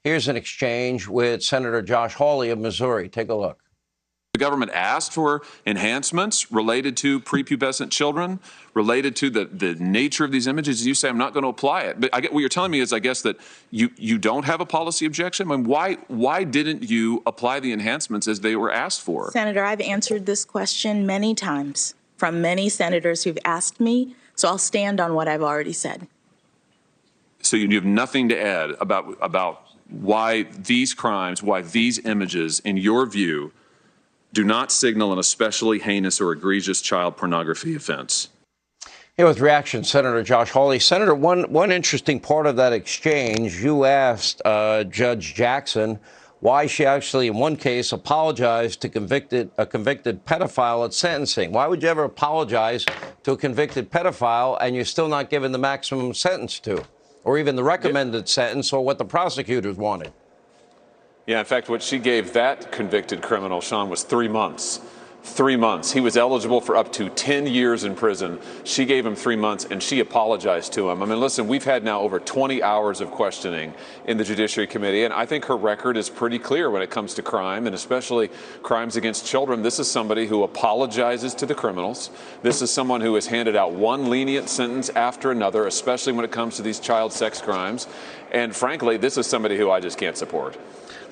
Here's an exchange with Senator Josh Hawley of Missouri. Take a look. The government asked for enhancements related to prepubescent children, related to the nature of these images. You say, I'm not going to apply it. But what you're telling me is, I guess, that you don't have a policy objection. I mean, why didn't you apply the enhancements as they were asked for? Senator, I've answered this question many times from many senators who've asked me, so I'll stand on what I've already said. So you have nothing to add about why these crimes, why these images, in your view, do not signal an especially heinous or egregious child pornography offense? Here with reaction, Senator Josh Hawley. Senator, one interesting part of that exchange, you asked Judge Jackson why she actually, in one case, apologized to a convicted pedophile at sentencing. Why would you ever apologize to a convicted pedophile and you're still not given the maximum sentence to, or even the recommended sentence, or what the prosecutors wanted? Yeah, in fact, what she gave that convicted criminal, Sean, was 3 months. 3 months. He was eligible for up to 10 years in prison. She gave him 3 months, and she apologized to him. I mean, listen, we've had now over 20 hours of questioning in the Judiciary Committee, and I think her record is pretty clear when it comes to crime, and especially crimes against children. This is somebody who apologizes to the criminals. This is someone who has handed out one lenient sentence after another, especially when it comes to these child sex crimes. And frankly, this is somebody who I just can't support.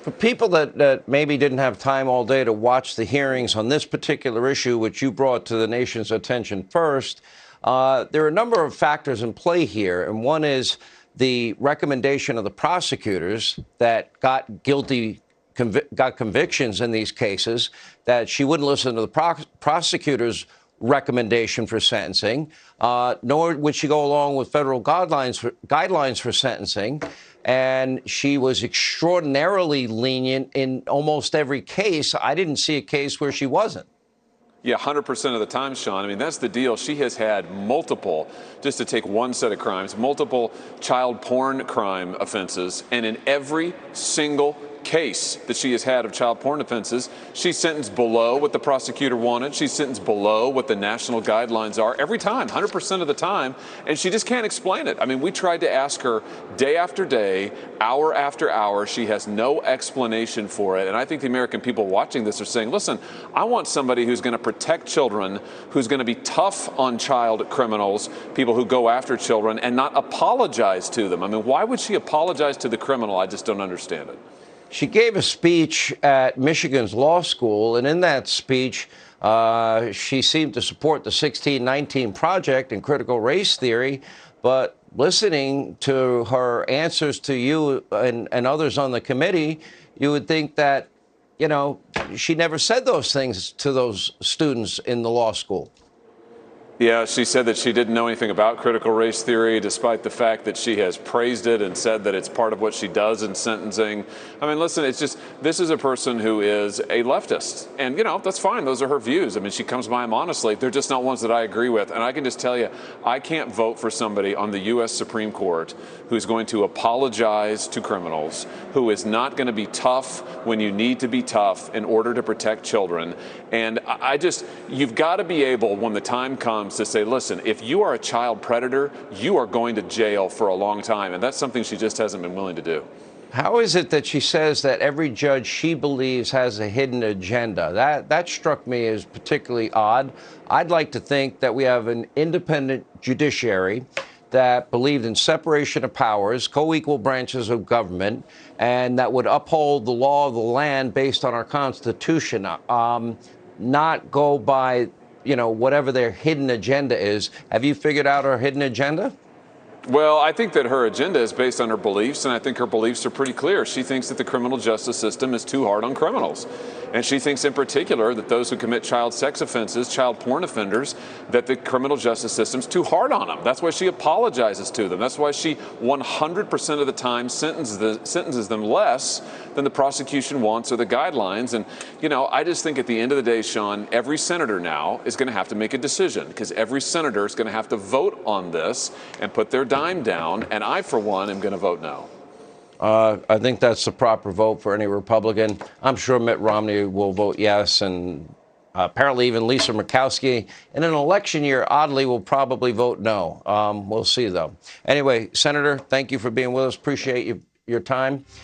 For people that maybe didn't have time all day to watch the hearings on this particular issue, which you brought to the nation's attention first, there are a number of factors in play here. And one is the recommendation of the prosecutors that got convictions in these cases, that she wouldn't listen to the prosecutor's recommendation for sentencing, nor would she go along with federal guidelines for sentencing. And she was extraordinarily lenient in almost every case. I didn't see a case where she wasn't. Yeah, 100% of the time, Sean. I mean, that's the deal. She has had multiple, just to take one set of crimes, multiple child porn crime offenses. And in every single case that she has had of child porn offenses, she's sentenced below what the prosecutor wanted. She's sentenced below what the national guidelines are every time, 100% of the time, and she just can't explain it. I mean, we tried to ask her day after day, hour after hour. She has no explanation for it, and I think the American people watching this are saying, listen, I want somebody who's going to protect children, who's going to be tough on child criminals, people who go after children, and not apologize to them. I mean, why would she apologize to the criminal? I just don't understand it. She gave a speech at Michigan's law school, and in that speech, she seemed to support the 1619 Project and critical race theory. But listening to her answers to you and others on the committee, you would think that, you know, she never said those things to those students in the law school. Yeah, she said that she didn't know anything about critical race theory, despite the fact that she has praised it and said that it's part of what she does in sentencing. I mean, listen, it's just, this is a person who is a leftist. And, you know, that's fine. Those are her views. I mean, she comes by them honestly. They're just not ones that I agree with. And I can just tell you, I can't vote for somebody on the U.S. Supreme Court who's going to apologize to criminals, who is not going to be tough when you need to be tough in order to protect children. And you've got to be able, when the time comes, to say, listen, if you are a child predator, you are going to jail for a long time. And that's something she just hasn't been willing to do. How is it that she says that every judge she believes has a hidden agenda? That struck me as particularly odd. I'd like to think that we have an independent judiciary that believed in separation of powers, co-equal branches of government, and that would uphold the law of the land based on our Constitution, not go by, you know, whatever their hidden agenda is. Have you figured out her hidden agenda? Well, I think that her agenda is based on her beliefs, and I think her beliefs are pretty clear. She thinks that the criminal justice system is too hard on criminals. And she thinks in particular that those who commit child sex offenses, child porn offenders, that the criminal justice system's too hard on them. That's why she apologizes to them. That's why she 100% of the time sentences them less than the prosecution wants or the guidelines. And, you know, I just think at the end of the day, Sean, every senator now is going to have to make a decision, because every senator is going to have to vote on this and put their dime down. And I, for one, am going to vote no. I think that's the proper vote for any Republican. I'm sure Mitt Romney will vote yes, and apparently even Lisa Murkowski in an election year, oddly, will probably vote no. We'll see, though. Anyway, Senator, thank you for being with us. Appreciate your time.